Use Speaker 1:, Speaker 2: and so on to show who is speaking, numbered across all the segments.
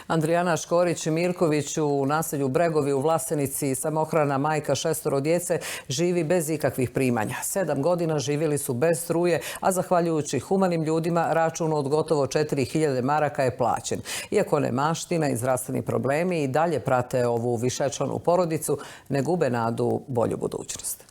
Speaker 1: Andrijana Škorić-Mirković u naselju Bregovi u Vlasenici, samohrana majka 6 djece, živi bez ikakvih primanja. 7 godina živjeli su bez struje, a zahvaljujući humanim ljudima račun od gotovo 4000 maraka je plaćen. Iako nemaština i zdravstveni problemi i dalje prate ovu višečlanu porodicu, ne gube nadu u bolju budućnost.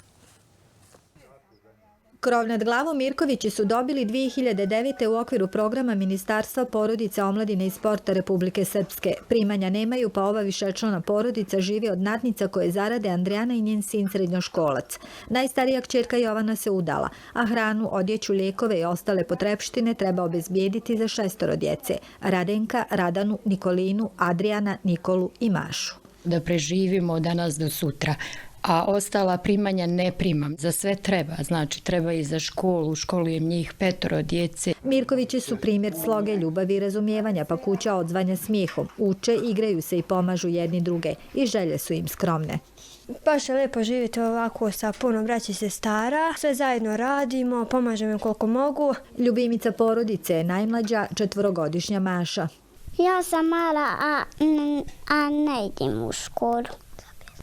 Speaker 2: Krov nad glavom Mirkovići su dobili 2009. u okviru programa Ministarstva porodice, omladine i sporta Republike Srpske. Primanja nemaju, pa ova višečlana porodica živi od nadnica koje zarade Andrijana i njen sin srednjoškolac. Najstarija kćerka Jovana se udala, a hranu, odjeću, lijekove i ostale potrepštine treba obezbijediti za 6 djece: Radenka, Radanu, Nikolinu, Adrijana, Nikolu i Mašu.
Speaker 3: Da preživimo od danas do sutra. A ostala primanja ne primam. Za sve treba, znači treba i za školu. U školu je njih 5 djece.
Speaker 2: Mirkovići su primjer sloge, ljubavi i razumijevanja, pa kuća odzvanja smijehom. Uče, igraju se i pomažu jedni druge i želje su im skromne.
Speaker 4: Baš je lijepo živjeti ovako sa puno braći i sestara. Sve zajedno radimo, pomažemo koliko mogu.
Speaker 2: Ljubimica porodice je najmlađa 4-godišnja Maša.
Speaker 5: Ja sam mala, a ne idem u školu.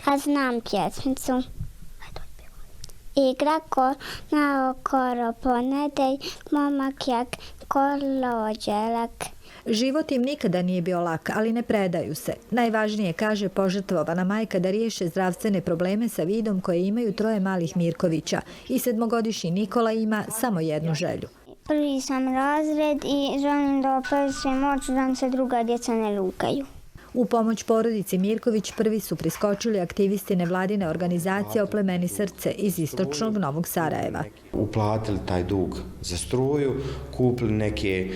Speaker 5: A znam pjesmicu. Igra ko na okoro ponedej, momak jak kolođelak.
Speaker 2: Život im nikada nije bio lak, ali ne predaju se. Najvažnije, kaže požrtvovana majka, da riješe zdravstvene probleme sa vidom koje imaju 3 malih Mirkovića. I 7-godišnji Nikola ima samo jednu želju.
Speaker 5: Prvi sam razred i želim da operišem oči da nam se druga djeca ne lukaju.
Speaker 2: U pomoć porodici Mirković prvi su priskočili aktivisti nevladine organizacije Oplemeni srce iz istočnog Novog Sarajeva.
Speaker 6: Uplatili taj dug za struju, kupili neke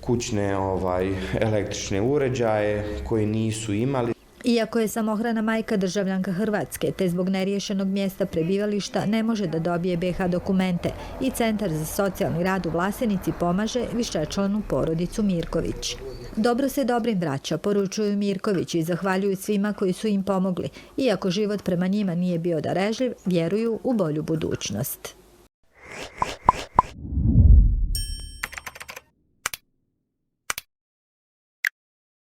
Speaker 6: kućne električne uređaje koje nisu imali.
Speaker 2: Iako je samohrana majka državljanka Hrvatske, te zbog neriješenog mjesta prebivališta ne može da dobije BiH dokumente i Centar za socijalni rad u Vlasenici pomaže višečlanu porodicu Mirković. Dobro se dobrim vraća, poručuju Mirkovići i zahvaljuju svima koji su im pomogli. Iako život prema njima nije bio darežljiv, vjeruju u bolju budućnost.